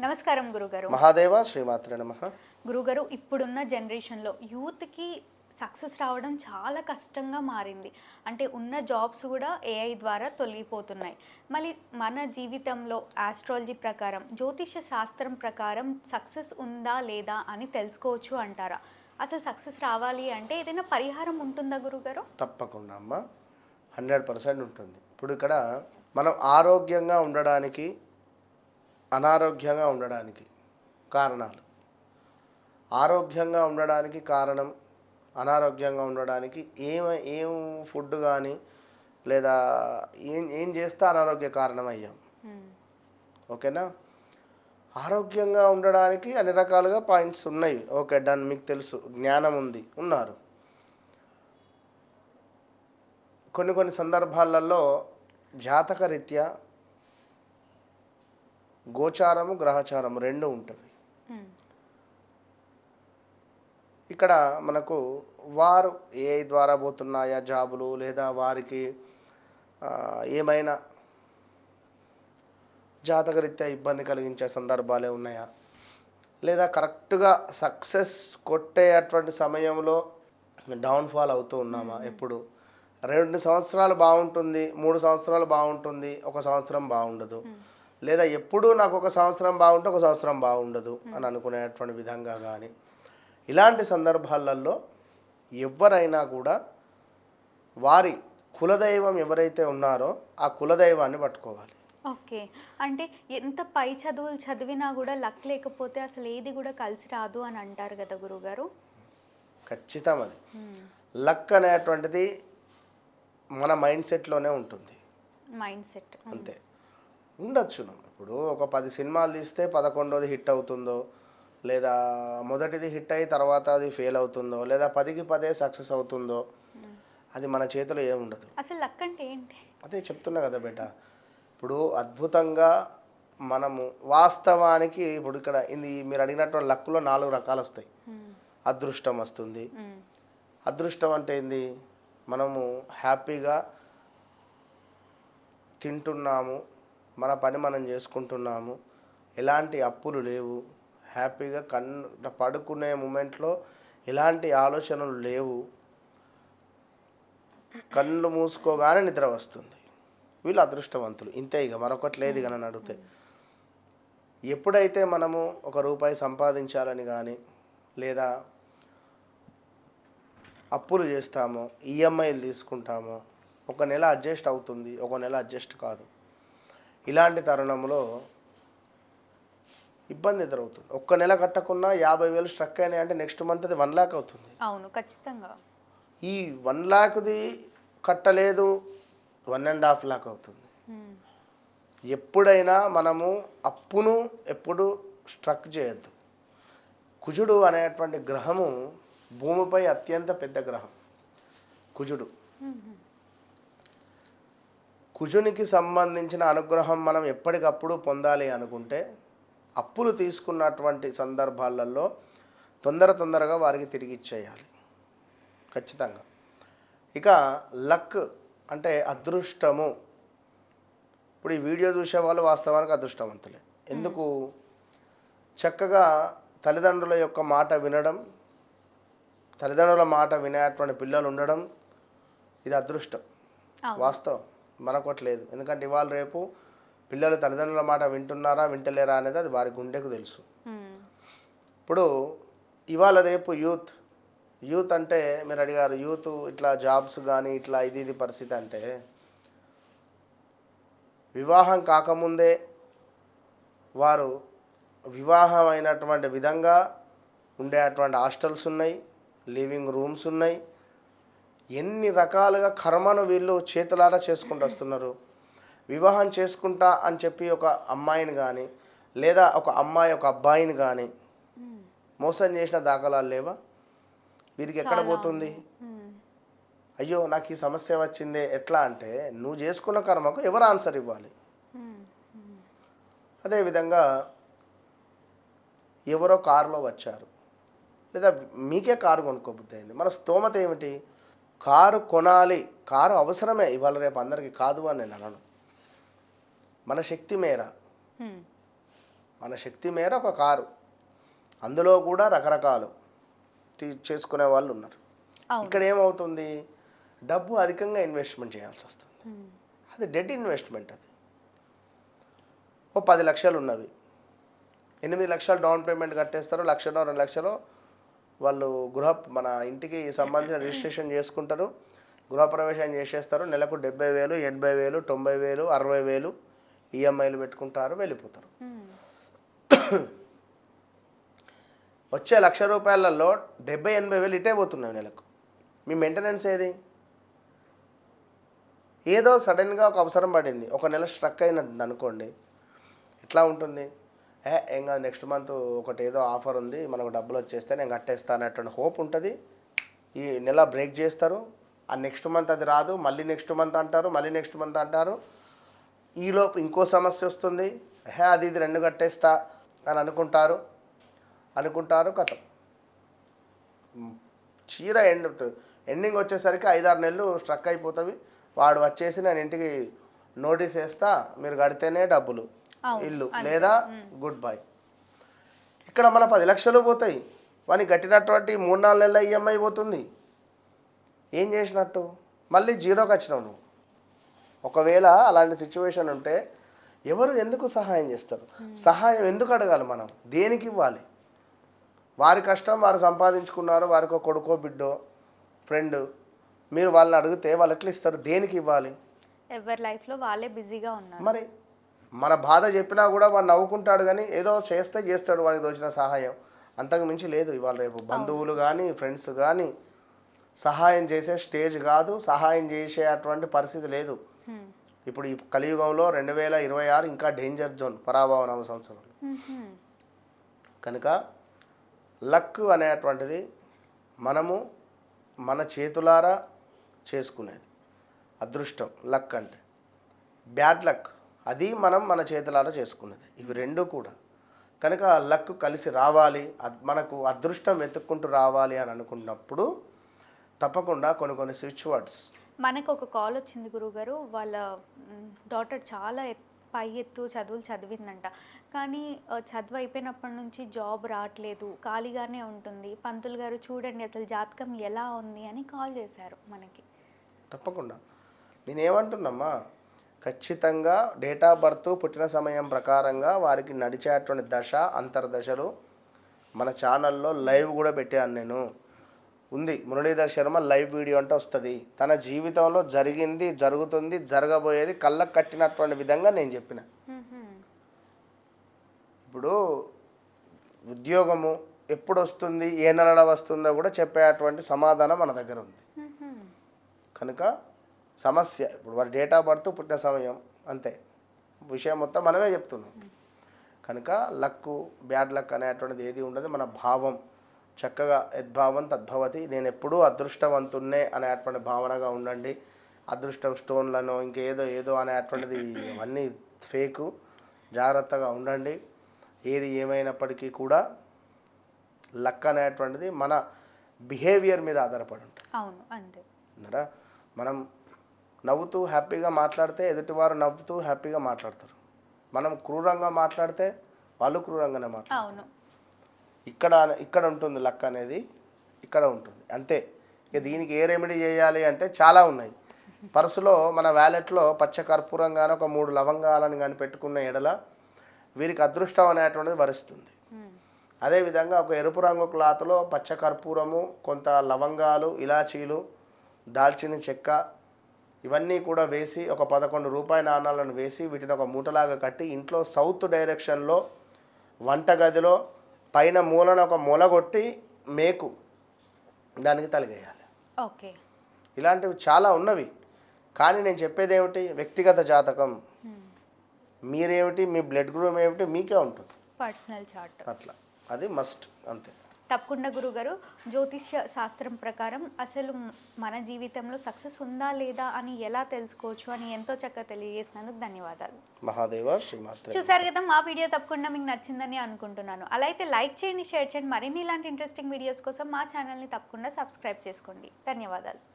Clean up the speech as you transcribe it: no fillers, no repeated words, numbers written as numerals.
నమస్కారం గురుగారు. మహాదేవ శ్రీమాత్రే నమః. గురుగారు, ఇప్పుడున్న జనరేషన్‌లో యూత్‌కి సక్సెస్ రావడం చాలా కష్టంగా మారింది. అంటే ఉన్న జాబ్స్ కూడా ఏఐ ద్వారా తొలగిపోతున్నాయి. మళ్ళీ మన జీవితంలో ఆస్ట్రాలజీ ప్రకారం, జ్యోతిష శాస్త్రం ప్రకారం సక్సెస్ ఉందా లేదా అని తెలుసుకోవచ్చు అంటారా? అసలు సక్సెస్ రావాలి అంటే ఏదైనా పరిహారం ఉంటుందా గురుగారు? తప్పకుండా అమ్మ, 100% ఉంటుంది. ఇప్పుడు ఇక్కడ మనం ఆరోగ్యంగా ఉండడానికి, అనారోగ్యంగా ఉండడానికి కారణాలు. ఆరోగ్యంగా ఉండడానికి కారణం, అనారోగ్యంగా ఉండడానికి ఏం ఫుడ్ కానీ లేదా ఏం ఏం చేస్తే అనారోగ్య కారణం అయ్యాం. ఓకేనా? ఆరోగ్యంగా ఉండడానికి అన్ని రకాలుగా పాయింట్స్ ఉన్నాయి. ఓకే, డన్, మీకు తెలుసు, జ్ఞానం ఉంది, ఉన్నారు. కొన్ని సందర్భాలలో జాతకరీత్యా గోచారము గ్రహచారము రెండు ఉంటుంది. ఇక్కడ మనకు వారు ఏ ద్వారా పోతున్నాయా జాబులు, లేదా వారికి ఏమైనా జాతకరీత్యా ఇబ్బంది కలిగించే సందర్భాలే ఉన్నాయా, లేదా కరెక్ట్గా సక్సెస్ కొట్టేటువంటి సమయంలో డౌన్ఫాల్ అవుతూ ఉన్నామా? ఎప్పుడు 2 సంవత్సరాలు బాగుంటుంది, 3 సంవత్సరాలు బాగుంటుంది, 1 సంవత్సరం బాగుండదు, లేదా ఎప్పుడూ నాకు 1 సంవత్సరం బాగుంటే 1 సంవత్సరం బాగుండదు అని అనుకునేటువంటి విధంగా కానీ, ఇలాంటి సందర్భాలలో ఎవరైనా కూడా వారి కులదైవం ఎవరైతే ఉన్నారో ఆ కులదైవాన్ని పట్టుకోవాలి. ఓకే. అంటే ఎంత పై చదువులు చదివినా కూడా లక్ లేకపోతే అసలు ఏది కూడా కలిసి రాదు అని అంటారు కదా గురుగారు? ఖచ్చితం. అది లక్ అనేటువంటిది మన మైండ్ సెట్లోనే ఉంటుంది. మైండ్ సెట్ అంతే ఉండొచ్చు. ఇప్పుడు ఒక 10 సినిమాలు తీస్తే 11వది హిట్ అవుతుందో, లేదా మొదటిది హిట్ అయ్యి తర్వాత అది ఫెయిల్ అవుతుందో, లేదా 10కి 10 సక్సెస్ అవుతుందో, అది మన చేతిలో ఏముండదు. అసలు లక్ అంటే ఏంటి? అదే చెప్తున్నా కదా బేట. ఇప్పుడు అద్భుతంగా మనము వాస్తవానికి ఇప్పుడు ఇక్కడ ఇది మీరు అడిగినటువంటి లక్లో 4 రకాలు వస్తాయి. అదృష్టం వస్తుంది. అదృష్టం అంటే ఏంది? మనము హ్యాపీగా తింటున్నాము, మన పని మనం చేసుకుంటున్నాము, ఎలాంటి అప్పులు లేవు, హ్యాపీగా పడుకునే మూమెంట్లో ఎలాంటి ఆలోచనలు లేవు, కళ్ళు మూసుకోగానే నిద్ర వస్తుంది. వీళ్ళు అదృష్టవంతులు. ఇంతే, ఇక మరొకటి లేదు. ఇక నన్ను అడిగితే ఎప్పుడైతే మనము ₹1 సంపాదించాలని కానీ, లేదా అప్పులు చేస్తామో, ఈఎంఐలు తీసుకుంటామో, ఒక నెల అడ్జస్ట్ అవుతుంది, ఒక నెల అడ్జస్ట్ కాదు. ఇలాంటి తరుణంలో ఇబ్బంది ఎదురవుతుంది. ఒక్క నెల కట్టకున్నా 50,000 స్ట్రక్ అయినాయి అంటే నెక్స్ట్ మంత్ అది 1 lakh అవుతుంది. అవును, ఖచ్చితంగా. ఈ 1 lakhది కట్టలేదు, 1.5 lakh అవుతుంది. ఎప్పుడైనా మనము అప్పును ఎప్పుడు స్ట్రక్ చేయొద్దు. కుజుడు అనేటువంటి గ్రహము భూమిపై అత్యంత పెద్ద గ్రహం కుజుడు. కుజునికి సంబంధించిన అనుగ్రహం మనం ఎప్పటికప్పుడు పొందాలి అనుకుంటే అప్పులు తీసుకున్నటువంటి సందర్భాలలో తొందరగా వారికి తిరిగి ఇచ్చేయాలి ఖచ్చితంగా. ఇక లక్ అంటే అదృష్టము. ఇప్పుడు ఈ వీడియో చూసే వాళ్ళు వాస్తవానికి అదృష్టవంతులే. ఎందుకు? చక్కగా తల్లిదండ్రుల యొక్క మాట వినడం, తల్లిదండ్రుల మాట వినేటువంటి పిల్లలు ఉండడం, ఇది అదృష్టం. వాస్తవం, మనకొట్లేదు. ఎందుకంటే ఇవాళ రేపు పిల్లలు తల్లిదండ్రుల మాట వింటున్నారా వింటలేరా అనేది అది వారి గుండెకు తెలుసు. ఇప్పుడు ఇవాళ రేపు యూత్ అంటే మీరు అడిగారు, యూత్ ఇట్లా జాబ్స్ కానీ ఇట్లా ఇది పరిస్థితి అంటే, వివాహం కాకముందే వారు వివాహం అయినటువంటి విధంగా ఉండేటువంటి హాస్టల్స్ ఉన్నాయి, లివింగ్ రూమ్స్ ఉన్నాయి. ఎన్ని రకాలుగా కర్మను వీళ్ళు చేతులారా చేసుకుంటూ వస్తున్నారు. వివాహం చేసుకుంటా అని చెప్పి ఒక అమ్మాయిని కానీ, లేదా ఒక అమ్మాయి ఒక అబ్బాయిని కానీ మోసం చేసిన దాఖలాలు లేవా? వీరికి ఎక్కడ పోతుంది? అయ్యో నాకు ఈ సమస్య వచ్చిందే ఎట్లా అంటే, నువ్వు చేసుకున్న కర్మకు ఎవరు ఆన్సర్ ఇవ్వాలి? అదేవిధంగా ఎవరో కారులో వచ్చారు, లేదా మీకే కారు కొనుక్కోబుద్ధి అయింది. మన స్తోమత ఏమిటి? కారు కొనాలి, కారు అవసరమే ఇవాళ రేపు అందరికీ, కాదు అని నేను అనను. మన శక్తి మేర మన శక్తి మేర ఒక కారు, అందులో కూడా రకరకాలు చేసుకునే వాళ్ళు ఉన్నారు. అవును. ఇక్కడ ఏమవుతుంది, డబ్బు అధికంగా ఇన్వెస్ట్మెంట్ చేయాల్సి వస్తుంది. అది డెడ్ ఇన్వెస్ట్మెంట్. అది ఓ 10 లక్షలు ఉన్నవి, 8 లక్షలు డౌన్ పేమెంట్ కట్టేస్తారు, 1 లక్ష 2 లక్షలు వాళ్ళు మన ఇంటికి సంబంధించిన రిజిస్ట్రేషన్ చేసుకుంటారు, గృహప్రవేశం చేసేస్తారు. నెలకు 70,000, 80,000, 90,000, 60,000 ఈఎంఐలు పెట్టుకుంటారు, వెళ్ళిపోతారు. వచ్చే 1,00,000 రూపాయలలో 70,000-80,000 ఇటే పోతున్నాయి నెలకు. మీ మెయింటెనెన్స్ ఏది? ఏదో సడన్గా ఒక అవసరం పడింది, ఒక నెల స్ట్రక్ అయినట్టు అనుకోండి, ఎట్లా ఉంటుంది? ఏం కాదు, నెక్స్ట్ మంత్ ఒకటి ఏదో ఆఫర్ ఉంది, మనకు డబ్బులు వచ్చేస్తే నేను కట్టేస్తాను అనేటువంటి హోప్ ఉంటుంది. ఈ నెల బ్రేక్ చేస్తారు, ఆ నెక్స్ట్ మంత్ అది రాదు, మళ్ళీ నెక్స్ట్ మంత్ అంటారు, మళ్ళీ నెక్స్ట్ మంత్ అంటారు. ఈలోపు ఇంకో సమస్య వస్తుంది, అది ఇది 2 కట్టేస్తా అని అనుకుంటారు కథం. చీర ఎండింగ్ వచ్చేసరికి 5-6 నెలలు స్ట్రక్ అయిపోతుంది. వాడు వచ్చేసి నేను ఇంటికి నోటీస్ వేస్తా, మీరు కడితేనే డబ్బులు ఇల్లు, లేదా గుడ్ బై. ఇక్కడ మన 10 లక్షలు పోతాయి, వానికి కట్టినటువంటి 3-4 నెలల ఈఎంఐ పోతుంది. ఏం చేసినట్టు? మళ్ళీ జీరోకి వచ్చినావు నువ్వు. ఒకవేళ అలాంటి సిచ్యువేషన్ ఉంటే ఎవరు ఎందుకు సహాయం చేస్తారు? సహాయం ఎందుకు అడగాలి మనం? దేనికి ఇవ్వాలి? వారి కష్టం వారు సంపాదించుకున్నారు, వారికి ఒక కొడుకో బిడ్డో ఫ్రెండ్, మీరు వాళ్ళని అడిగితే వాళ్ళు ఎట్లా ఇస్తారు? దేనికి ఇవ్వాలి? ఎవరి లైఫ్లో వాళ్ళే బిజీగా ఉన్నారు. మరి మన బాధ చెప్పినా కూడా వాడు నవ్వుకుంటాడు, కానీ ఏదో చేస్తాడు వాడికి దోచిన సహాయం, అంతకు మించి లేదు. ఇవాళ రేపు బంధువులు కానీ ఫ్రెండ్స్ కానీ సహాయం చేసే స్టేజ్ కాదు, సహాయం చేసేటువంటి పరిస్థితి లేదు. ఇప్పుడు ఈ కలియుగంలో 2026 ఇంకా డేంజర్ జోన్, పరాభవ సంవత్సరంలో. కనుక లక్ అనేటువంటిది మనము మన చేతులారా చేసుకునేది. అదృష్టం లక్ అంటే, బ్యాడ్ లక్ అది మనం మన చేతులారా చేసుకునేది. ఇవి రెండు కూడా. కనుక లక్ కలిసి రావాలి, మనకు అదృష్టం వెతుక్కుంటూ రావాలి అని అనుకున్నప్పుడు తప్పకుండా కొన్ని స్విచ్ వర్డ్స్. మనకు ఒక కాల్ వచ్చింది గురుగారు, వాళ్ళ డాటర్ చాలా పై ఎత్తు చదువులు చదివిందంట, కానీ చదువు అయిపోయినప్పటి నుంచి జాబ్ రావట్లేదు, ఖాళీగానే ఉంటుంది. పంతులు గారు చూడండి అసలు జాతకం ఎలా ఉంది అని కాల్ చేశారు మనకి. తప్పకుండా నేనేమంటున్నామ్మా, ఖచ్చితంగా డేట్ ఆఫ్ బర్త్, పుట్టిన సమయం ప్రకారంగా వారికి నడిచేటువంటి దశ అంతర్దశలు మన ఛానల్లో లైవ్ కూడా పెట్టాను నేను. ఉంది మురళీధర్ శర్మ లైవ్ వీడియో అంటే వస్తుంది. తన జీవితంలో జరిగింది, జరుగుతుంది, జరగబోయేది కళ్ళకు కట్టినటువంటి విధంగా నేను చెప్పిన. ఇప్పుడు ఉద్యోగము ఎప్పుడు వస్తుంది, ఏ నెలలో వస్తుందో కూడా చెప్పేటువంటి సమాధానం మన దగ్గర ఉంది. కనుక సమస్య ఇప్పుడు వారి డేట్ ఆఫ్ బర్త్, పుట్టిన సమయం, అంతే విషయం మొత్తం మనమే చెప్తున్నాం. కనుక లక్కు బ్యాడ్ లక్ అనేటువంటిది ఏది ఉండదు. మన భావం చక్కగా యద్భావం తద్భవతి, నేను ఎప్పుడూ అదృష్టవంతున్నే అనేటువంటి భావనగా ఉండండి. అదృష్ట స్టోన్లను ఇంకేదో అనేటువంటిది అవన్నీ ఫేకు. జాగ్రత్తగా ఉండండి. ఏది ఏమైనప్పటికీ కూడా లక్ అనేటువంటిది మన బిహేవియర్ మీద ఆధారపడి ఉంటుంది. అవును, అంతే. మనం నవ్వుతూ హ్యాపీగా మాట్లాడితే ఎదుటివారు నవ్వుతూ హ్యాపీగా మాట్లాడతారు. మనం క్రూరంగా మాట్లాడితే వాళ్ళు క్రూరంగానే మాట్లాడతారు. ఇక్కడ ఉంటుంది లక్ అనేది, ఇక్కడ ఉంటుంది అంతే. ఇక దీనికి ఏ రెమెడీ చేయాలి అంటే చాలా ఉన్నాయి. పర్సులో మన వ్యాలెట్లో పచ్చ కర్పూరం కానీ ఒక 3 లవంగాలను కానీ పెట్టుకున్న ఎడల వీరికి అదృష్టం అనేటువంటిది వరిస్తుంది. అదేవిధంగా ఒక ఎరుపు రంగు క్లాత్లో పచ్చ కర్పూరము, కొంత లవంగాలు, ఇలాచీలు, దాల్చిన చెక్క ఇవన్నీ కూడా వేసి ఒక 11 రూపాయి నాణాలను వేసి వీటిని ఒక మూటలాగా కట్టి ఇంట్లో సౌత్ డైరెక్షన్లో వంటగదిలో పైన మూలన ఒక మొలగొట్టి మేకు దానికి తలిగేయాలి. ఓకే, ఇలాంటివి చాలా ఉన్నవి. కానీ నేను చెప్పేది ఏమిటి, వ్యక్తిగత జాతకం మీరేమిటి, మీ బ్లడ్ గ్రూప్ ఏమిటి మీకే ఉంటుంది, పర్సనల్ చార్ట్ అట్లా అది మస్ట్, అంతే. తప్పకుండా గురుగారు, జ్యోతిష్య శాస్త్రం ప్రకారం అసలు మన జీవితంలో సక్సెస్ ఉందా లేదా అని ఎలా తెలుసుకోవచ్చు అని ఎంతో చక్కగా తెలియజేసినందుకు ధన్యవాదాలు. మహాదేవ శ్రీమాత్రే. చూసారు కదా, మా వీడియో తప్పకుండా మీకు నచ్చిందని అనుకుంటున్నాను. అలా అయితే లైక్ చేయండి, షేర్ చేయండి. మరిన్ని ఇలాంటి ఇంట్రెస్టింగ్ వీడియోస్ కోసం మా ఛానల్ని తప్పకుండా సబ్స్క్రైబ్ చేసుకోండి. ధన్యవాదాలు.